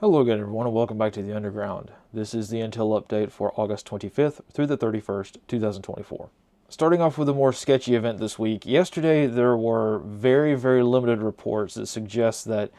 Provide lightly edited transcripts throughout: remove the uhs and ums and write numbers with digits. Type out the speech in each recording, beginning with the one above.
Hello again everyone and welcome back to The Underground. This is the Intel update for August 25th through the 31st, 2024. Starting off with a more sketchy event this week, yesterday there were very limited reports that suggest that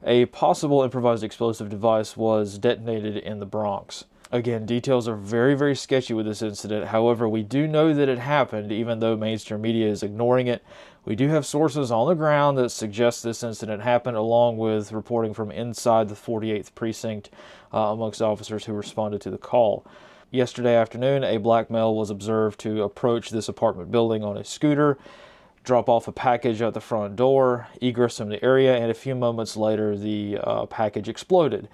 a possible improvised explosive device was detonated in the Bronx. Again, details are very sketchy with this incident. However, we do know that it happened, even though mainstream media is ignoring it. We do have sources on the ground that suggest this incident happened, along with reporting from inside the 48th precinct amongst officers who responded to the call. Yesterday afternoon, a black male was observed to approach this apartment building on a scooter, drop off a package at the front door, egress from the area, and a few moments later the package exploded.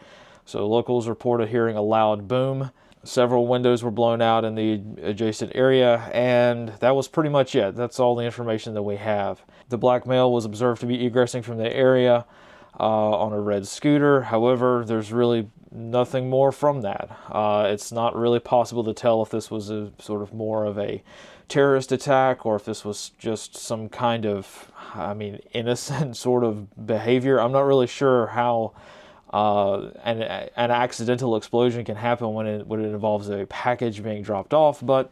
So locals reported hearing a loud boom. Several windows were blown out in the adjacent area, and that was pretty much it. That's all the information that we have. The black male was observed to be egressing from the area on a red scooter. However, there's really nothing more from that. It's not really possible to tell if this was a sort of more of a terrorist attack or if this was just some kind of, innocent sort of behavior. I'm not really sure how an accidental explosion can happen when it involves a package being dropped off, but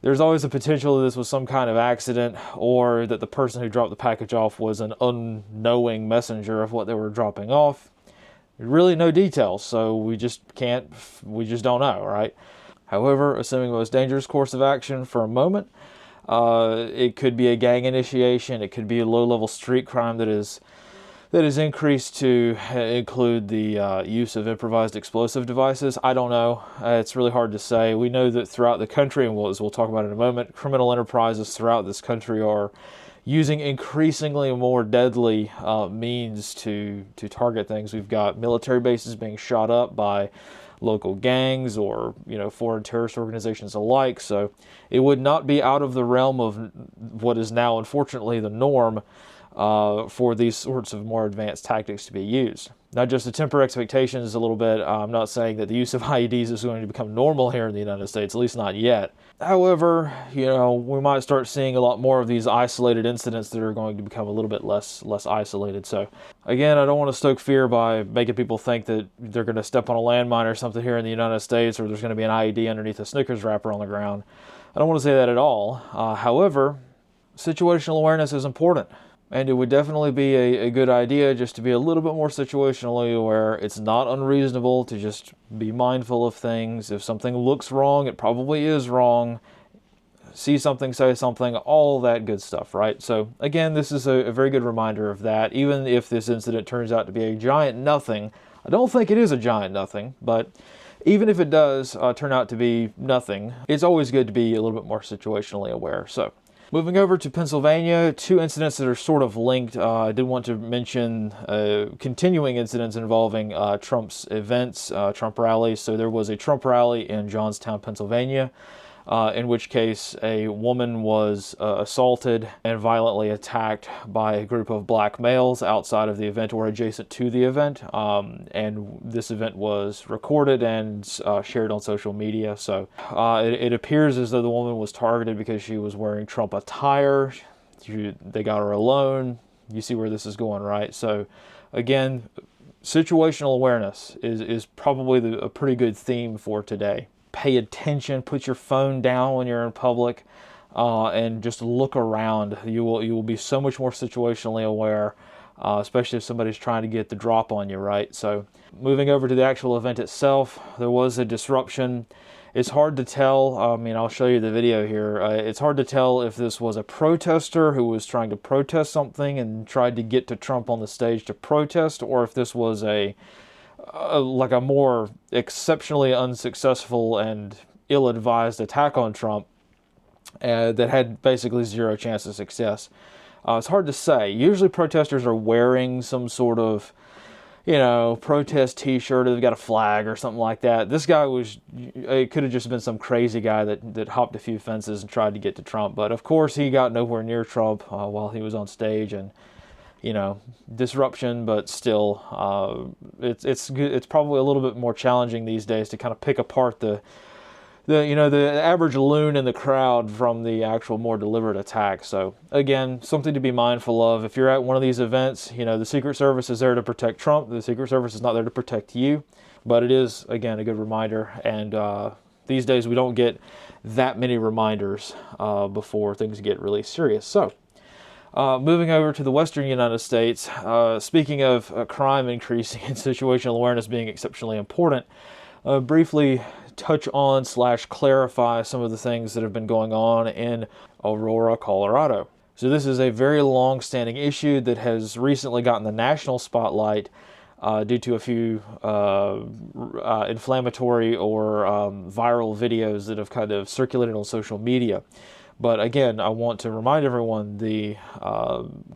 there's always a potential that this was some kind of accident we that the person who dropped the package off was an unknowing messenger of what they were dropping off. Really no details, so we just don't know, right? However, assuming the most dangerous course of action for a moment, it could be a gang initiation, it could be a low-level street crime that is increased to include the use of improvised explosive devices. I don't know. It's really hard to say. We know that throughout the country, and as we'll talk about in a moment, criminal enterprises throughout this country are using increasingly more deadly means to target things. We've got military bases being shot up by local gangs or foreign terrorist organizations alike. So it would not be out of the realm of what is now unfortunately the norm for these sorts of more advanced tactics to be used. Now, just to temper expectations a little bit, I'm not saying that the use of IEDs is going to become normal here in the United States, at least not yet. However, we might start seeing a lot more of these isolated incidents that are going to become a little bit less isolated. So, again, I don't want to stoke fear by making people think that they're going to step on a landmine or something here in the United States, or there's going to be an IED underneath a Snickers wrapper on the ground. I don't want to say that at all. However, situational awareness is important. And it would definitely be a good idea just to be a little bit more situationally aware. It's not unreasonable to just be mindful of things. If something looks wrong, it probably is wrong. See something, say something, all that good stuff, right? So again, this is a very good reminder of that. Even if this incident turns out to be a giant nothing, I don't think it is a giant nothing, but even if it does turn out to be nothing, it's always good to be a little bit more situationally aware. So, moving over to Pennsylvania, two incidents that are sort of linked. I did want to mention continuing incidents involving Trump's events, Trump rallies. So there was a Trump rally in Johnstown, Pennsylvania, in which case a woman was assaulted and violently attacked by a group of black males outside of the event or adjacent to the event. And this event was recorded and shared on social media. So it appears as though the woman was targeted because she was wearing Trump attire. They got her alone. You see where this is going, right? So again, situational awareness is probably a pretty good theme for today. Pay attention, put your phone down when you're in public, and just look around. You will be so much more situationally aware, especially if somebody's trying to get the drop on you, right? So moving over to the actual event itself, there was a disruption. It's hard to tell. I'll show you the video here. It's hard to tell if this was a protester who was trying to protest something and tried to get to Trump on the stage to protest, or if this was a more exceptionally unsuccessful and ill-advised attack on Trump that had basically zero chance of success. It's hard to say. Usually protesters are wearing some sort of, protest t-shirt, or they've got a flag or something like that. This guy it could have just been some crazy guy that hopped a few fences and tried to get to Trump. But of course he got nowhere near Trump while he was on stage, and disruption, but still, it's probably a little bit more challenging these days to kind of pick apart the the average loon in the crowd from the actual more deliberate attack. So again, something to be mindful of. If you're at one of these events, the Secret Service is there to protect Trump. The Secret Service is not there to protect you. But it is, again, a good reminder. And these days we don't get that many reminders before things get really serious. So moving over to the western United States, speaking of crime increasing and situational awareness being exceptionally important, briefly touch on / clarify some of the things that have been going on in Aurora, Colorado. So this is a very long-standing issue that has recently gotten the national spotlight due to a few inflammatory or viral videos that have kind of circulated on social media. But again, I want to remind everyone the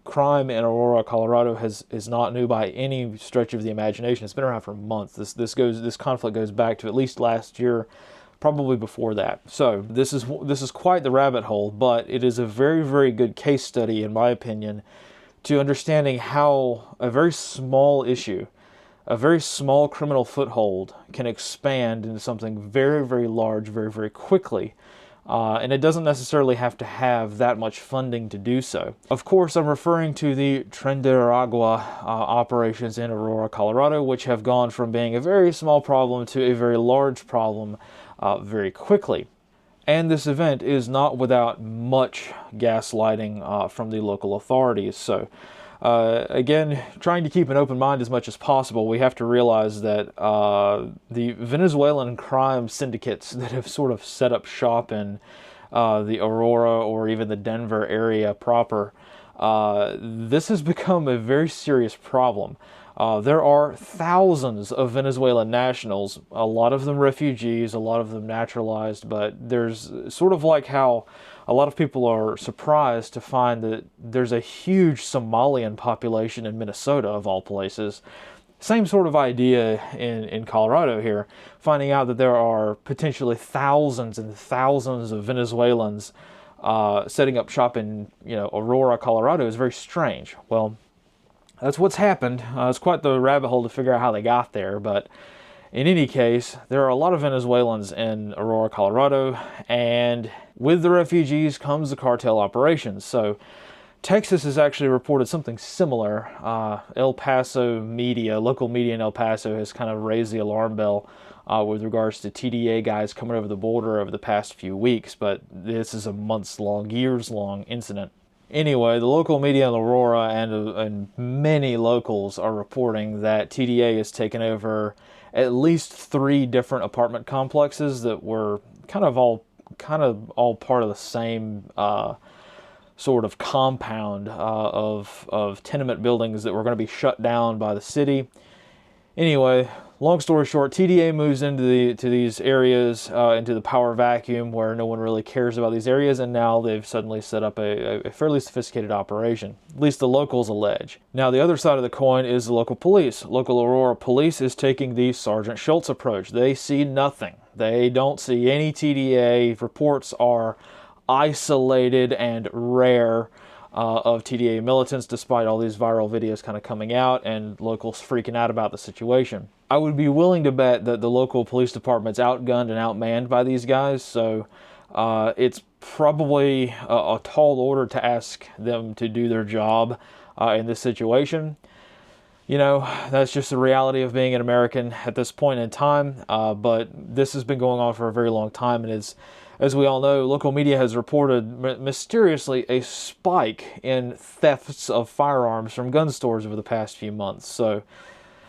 crime in Aurora, Colorado is not new by any stretch of the imagination. It's been around for months. This conflict goes back to at least last year, probably before that. So this is quite the rabbit hole, but it is a very, very good case study, in my opinion, to understanding how a very small issue, a very small criminal foothold can expand into something very, very large very, very quickly. And it doesn't necessarily have to have that much funding to do so. Of course, I'm referring to the Tren de Aragua operations in Aurora, Colorado, which have gone from being a very small problem to a very large problem very quickly. And this event is not without much gaslighting from the local authorities. So again, trying to keep an open mind as much as possible, we have to realize that the Venezuelan crime syndicates that have sort of set up shop in the Aurora or even the Denver area proper, this has become a very serious problem. There are thousands of Venezuelan nationals, a lot of them refugees, a lot of them naturalized, but there's sort of like how a lot of people are surprised to find that there's a huge Somalian population in Minnesota, of all places. Same sort of idea in Colorado here, finding out that there are potentially thousands and thousands of Venezuelans setting up shop in Aurora, Colorado is very strange. Well, that's what's happened. It's quite the rabbit hole to figure out how they got there, but in any case, there are a lot of Venezuelans in Aurora, Colorado, and with the refugees comes the cartel operations. So Texas has actually reported something similar. El Paso media, local media in El Paso, has kind of raised the alarm bell with regards to TDA guys coming over the border over the past few weeks, but this is a months-long, years-long incident. Anyway, the local media in Aurora and many locals are reporting that TDA has taken over at least 3 different apartment complexes that were kind of all part of the same sort of compound of tenement buildings that were going to be shut down by the city. Anyway, long story short, TDA moves into these areas, into the power vacuum where no one really cares about these areas, and now they've suddenly set up a fairly sophisticated operation. At least the locals allege. Now, the other side of the coin is the local police. Local Aurora police is taking the Sergeant Schultz approach. They see nothing. They don't see any TDA. Reports are isolated and rare of TDA militants, despite all these viral videos kind of coming out and locals freaking out about the situation. I would be willing to bet that the local police department's outgunned and outmanned by these guys, so it's probably a tall order to ask them to do their job in this situation. That's just the reality of being an American at this point in time, but this has been going on for a very long time, and as we all know, local media has reported mysteriously a spike in thefts of firearms from gun stores over the past few months. So,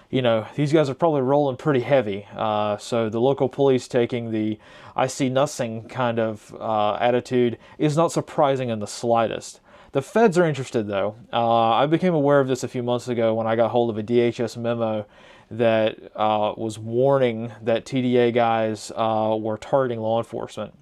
these guys are probably rolling pretty heavy. So the local police taking the I see nothing kind of attitude is not surprising in the slightest. The feds are interested, though. I became aware of this a few months ago when I got hold of a DHS memo that was warning that TDA guys were targeting law enforcement.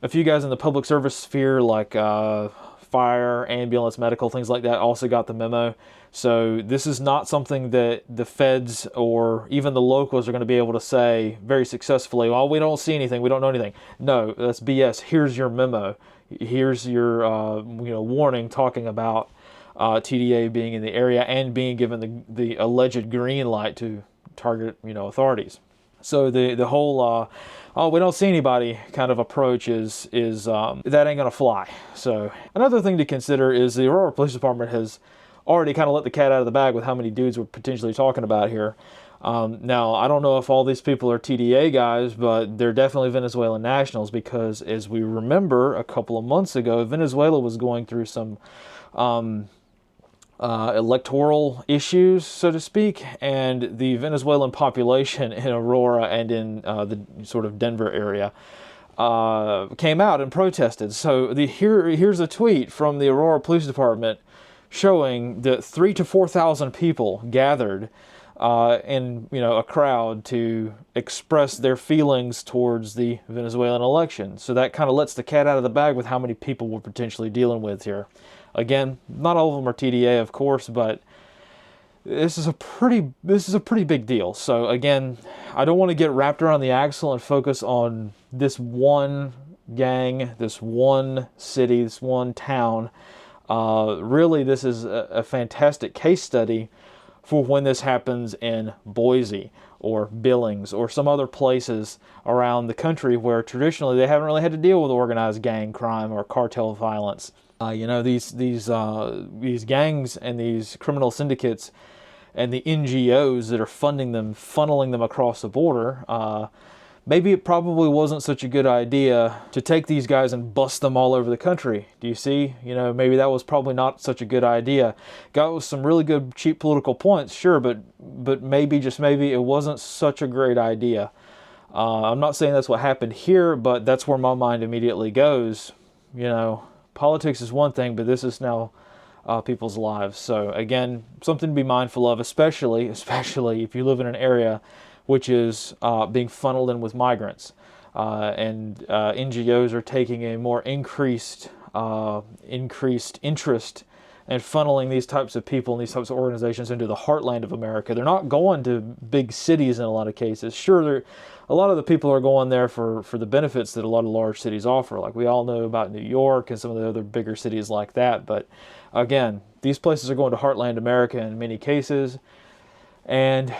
A few guys in the public service sphere, like fire, ambulance, medical, things like that, also got the memo. So this is not something that the feds or even the locals are going to be able to say very successfully, well, we don't see anything, we don't know anything. No, that's BS. Here's your memo. Here's your warning talking about TDA being in the area and being given the alleged green light to target authorities. So the whole oh, we don't see anybody kind of approach is that ain't gonna fly. So another thing to consider is the Aurora Police Department has already kind of let the cat out of the bag with how many dudes we're potentially talking about here. Now, I don't know if all these people are TDA guys, but they're definitely Venezuelan nationals, because as we remember a couple of months ago, Venezuela was going through some electoral issues, so to speak, and the Venezuelan population in Aurora and in the sort of Denver area came out and protested. So here's a tweet from the Aurora Police Department showing that 3,000 to 4,000 people gathered in a crowd to express their feelings towards the Venezuelan election. So that kind of lets the cat out of the bag with how many people we're potentially dealing with here. Again, not all of them are TDA, of course, but this is a pretty big deal. So again, I don't want to get wrapped around the axle and focus on this one gang, this one city, this one town. Really, this is a fantastic case study for when this happens in Boise or Billings or some other places around the country where traditionally they haven't really had to deal with organized gang crime or cartel violence. These gangs and these criminal syndicates and the NGOs that are funding them, funneling them across the border, maybe it probably wasn't such a good idea to take these guys and bust them all over the country. Do you see? Maybe that was probably not such a good idea. Got some really good, cheap political points, sure, but maybe, just maybe, it wasn't such a great idea. I'm not saying that's what happened here, but that's where my mind immediately goes. Politics is one thing, but this is now people's lives. So again, something to be mindful of, especially if you live in an area which is being funneled in with migrants. And NGOs are taking a more increased interest and funneling these types of people and these types of organizations into the heartland of America. They're not going to big cities in a lot of cases. Sure, a lot of the people are going there for the benefits that a lot of large cities offer. Like we all know about New York and some of the other bigger cities like that. But again, these places are going to heartland America in many cases. And,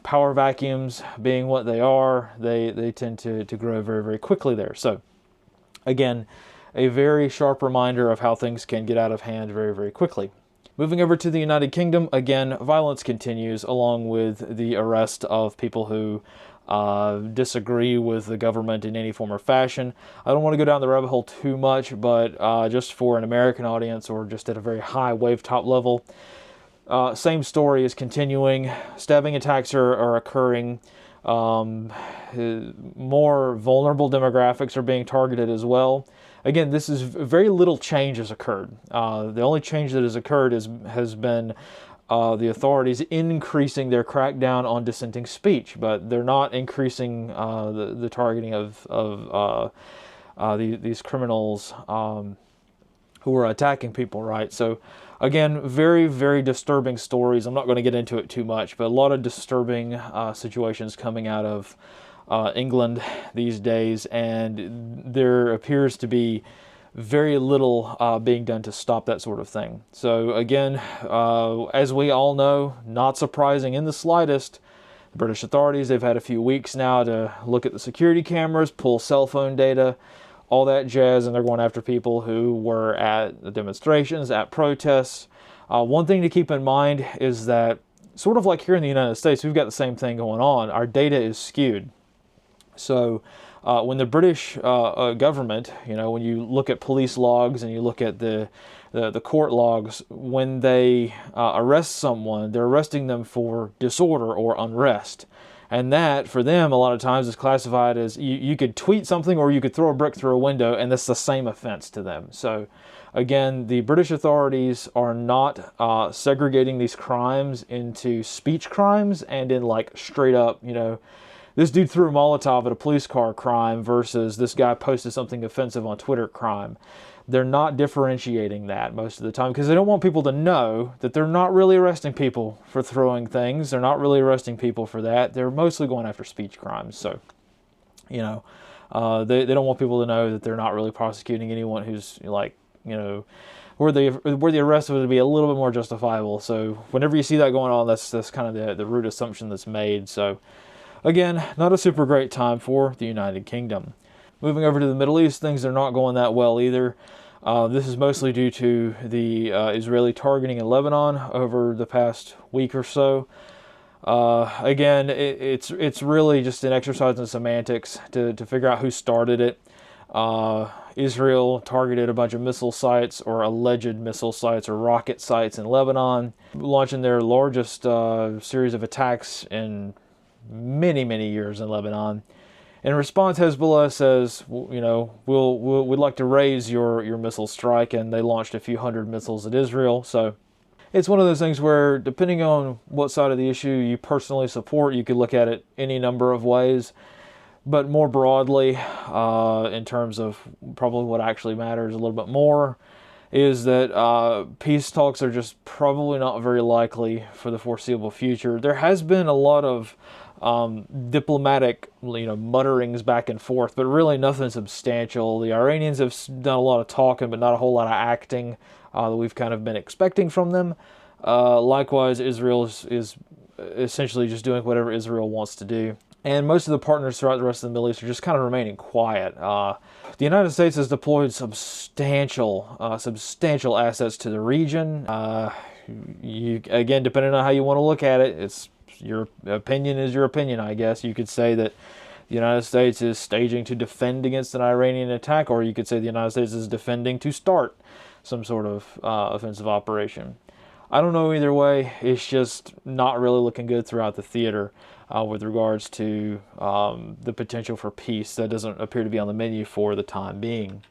power vacuums being what they are, they tend to grow very, very quickly there. So, again, a very sharp reminder of how things can get out of hand very, very quickly. Moving over to the United Kingdom, again, violence continues along with the arrest of people who disagree with the government in any form or fashion. I don't want to go down the rabbit hole too much, but just for an American audience or just at a very high wave top level, same story is continuing. Stabbing attacks are occurring. More vulnerable demographics are being targeted as well. Again, this is very little change has occurred. The only change that has occurred has been the authorities increasing their crackdown on dissenting speech, but they're not increasing the targeting of these criminals who are attacking people, right? So again, very, very disturbing stories. I'm not going to get into it too much, but a lot of disturbing situations coming out of England these days, and there appears to be very little being done to stop that sort of thing. So again, as we all know, not surprising in the slightest, the British authorities, they've had a few weeks now to look at the security cameras, pull cell phone data, all that jazz, and they're going after people who were at the demonstrations, at protests. One thing to keep in mind is that, sort of like here in the United States, we've got the same thing going on. Our data is skewed. So when the British government, when you look at police logs and you look at the court logs, when they arrest someone, they're arresting them for disorder or unrest. And that, for them, a lot of times is classified as you could tweet something or you could throw a brick through a window, and that's the same offense to them. So, again, the British authorities are not segregating these crimes into speech crimes and in straight up, this dude threw a Molotov at a police car crime versus this guy posted something offensive on Twitter crime. They're not differentiating that most of the time because they don't want people to know that they're not really arresting people for throwing things. They're not really arresting people for that. They're mostly going after speech crimes. So, they don't want people to know that they're not really prosecuting anyone who's where the arrest would be a little bit more justifiable. So whenever you see that going on, that's kind of the root assumption that's made. So Again, not a super great time for the United Kingdom. Moving over to the Middle East, things are not going that well either. This is mostly due to the Israeli targeting in Lebanon over the past week or so. Again, it's really just an exercise in semantics to figure out who started it. Israel targeted a bunch of missile sites, or alleged missile sites, or rocket sites in Lebanon, launching their largest series of attacks in many, many years in Lebanon. In response, Hezbollah says, we'd like to raise your missile strike, and they launched a few hundred missiles at Israel. So it's one of those things where, depending on what side of the issue you personally support, you could look at it any number of ways. But more broadly, in terms of probably what actually matters a little bit more, is that peace talks are just probably not very likely for the foreseeable future. There has been a lot of diplomatic, mutterings back and forth, but really nothing substantial. The Iranians have done a lot of talking, but not a whole lot of acting that we've kind of been expecting from them. Likewise, Israel is essentially just doing whatever Israel wants to do. And most of the partners throughout the rest of the Middle East are just kind of remaining quiet. The United States has deployed substantial assets to the region. Again, depending on how you want to look at it, it's your opinion is your opinion, I guess. You could say that the United States is staging to defend against an Iranian attack, or you could say the United States is defending to start some sort of offensive operation. I don't know either way. It's just not really looking good throughout the theater with regards to the potential for peace. That doesn't appear to be on the menu for the time being.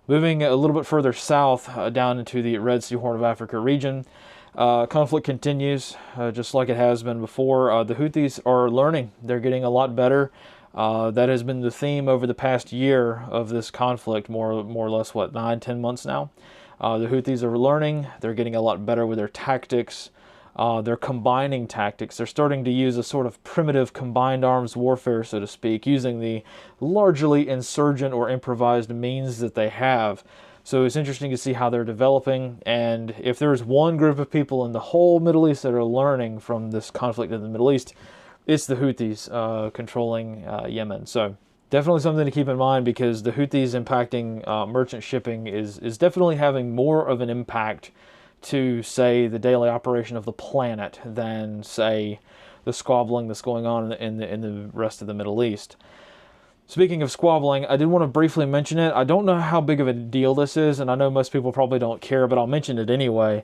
Moving a little bit further south, down into the Red Sea Horn of Africa region, conflict continues just like it has been before. The Houthis are learning. They're getting a lot better. That has been the theme over the past year of this conflict, more or less, 9-10 months now. The Houthis are learning. They're getting a lot better with their tactics. They're combining tactics. They're starting to use a sort of primitive combined arms warfare, so to speak, using the largely insurgent or improvised means that they have. So it's interesting to see how they're developing, and if there's one group of people in the whole Middle East that are learning from this conflict in the Middle East, it's the Houthis controlling Yemen. So definitely something to keep in mind, because the Houthis impacting merchant shipping is definitely having more of an impact to, say, the daily operation of the planet than, say, the squabbling that's going on in the rest of the Middle East. Speaking of squabbling, I did want to briefly mention it. I don't know how big of a deal this is, and I know most people probably don't care, but I'll mention it anyway.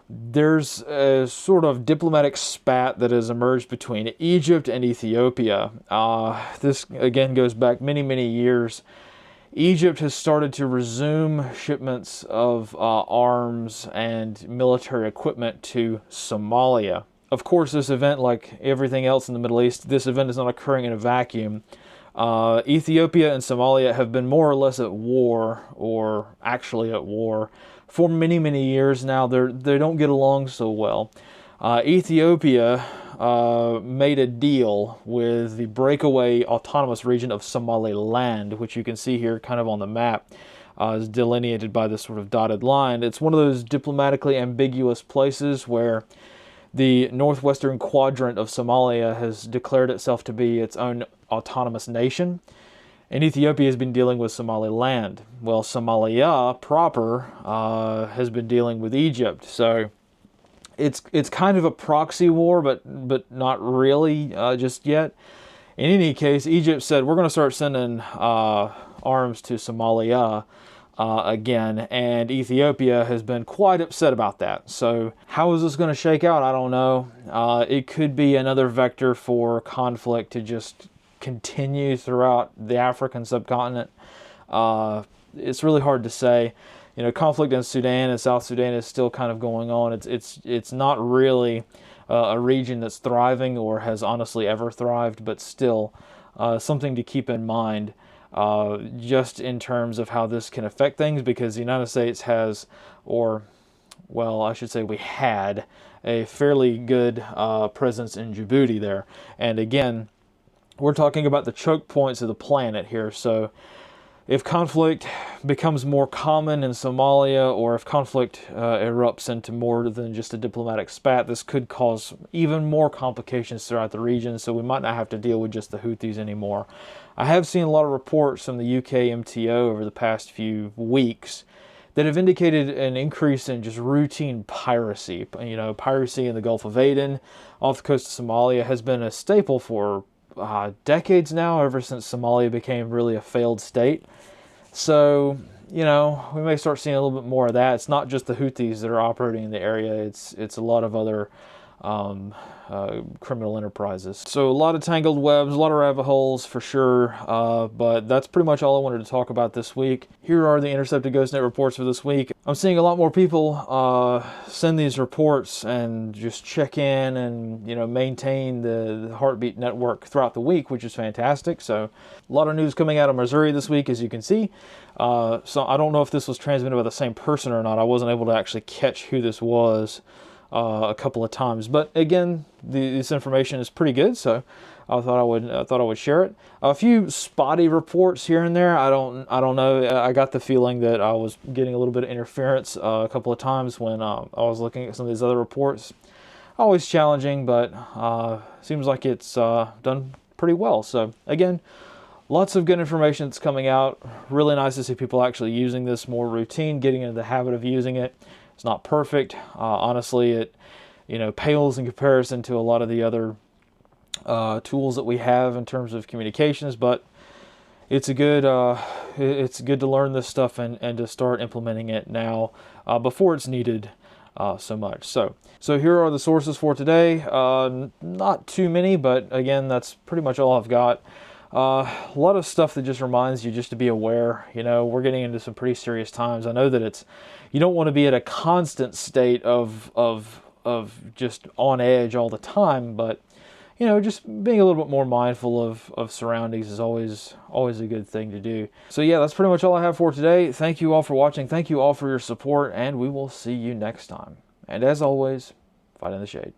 There's a sort of diplomatic spat that has emerged between Egypt and Ethiopia. This, again, goes back many, many years. Egypt has started to resume shipments of arms and military equipment to Somalia. Of course, this event, like everything else in the Middle East, this event is not occurring in a vacuum. Ethiopia and Somalia have been more or less at war, or actually at war, for many, many years now. They don't get along so well. Ethiopia made a deal with the breakaway autonomous region of Somaliland, which you can see here kind of on the map, is delineated by this sort of dotted line. It's one of those diplomatically ambiguous places where the northwestern quadrant of Somalia has declared itself to be its own autonomous nation, and Ethiopia has been dealing with Somaliland. Well, Somalia proper has been dealing with Egypt, so it's kind of a proxy war, but not really just yet. In any case, Egypt said, we're going to start sending arms to Somalia again, and Ethiopia has been quite upset about that. So how is this going to shake out? I don't know. It could be another vector for conflict to just continue throughout the African subcontinent. It's really hard to say. Conflict in Sudan and South Sudan is still kind of going on. It's not really a region that's thriving or has honestly ever thrived, but still something to keep in mind. Just in terms of how this can affect things, because the United States has, I should say we had, a fairly good presence in Djibouti there. And again, we're talking about the choke points of the planet here, so if conflict becomes more common in Somalia, or if conflict erupts into more than just a diplomatic spat, this could cause even more complications throughout the region, so we might not have to deal with just the Houthis anymore. I have seen a lot of reports from the UK MTO over the past few weeks that have indicated an increase in just routine piracy. You know, piracy in the Gulf of Aden, off the coast of Somalia, has been a staple for decades now, ever since Somalia became really a failed state. So, you know, we may start seeing a little bit more of that. It's not just the Houthis that are operating in the area. It's a lot of other criminal enterprises. So a lot of tangled webs, a lot of rabbit holes for sure, but that's pretty much all I wanted to talk about this week. Here are the Intercepted GhostNet reports for this week. I'm seeing a lot more people send these reports and just check in and, you know, maintain the Heartbeat network throughout the week, which is fantastic. So a lot of news coming out of Missouri this week, as you can see. So I don't know if this was transmitted by the same person or not. I wasn't able to actually catch who this was a couple of times, but again, this information is pretty good, so I thought I would share it. A few spotty reports here and there. I don't know. I got the feeling that I was getting a little bit of interference a couple of times when I was looking at some of these other reports. Always challenging, but seems like it's done pretty well. So again, lots of good information that's coming out. Really nice to see people actually using this more routine, getting into the habit of using it. It's not perfect. Honestly, it, you know, pales in comparison to a lot of the other tools that we have in terms of communications, but it's good to learn this stuff and to start implementing it now before it's needed so much. So here are the sources for today. Not too many, but again, that's pretty much all I've got. A lot of stuff that just reminds you just to be aware. You know, we're getting into some pretty serious times. I know that you don't want to be at a constant state of just on edge all the time, but you know, just being a little bit more mindful of surroundings is always a good thing to do. So yeah, that's pretty much all I have for today. Thank you all for watching. Thank you all for your support, and we will see you next time. And as always, fight in the shade.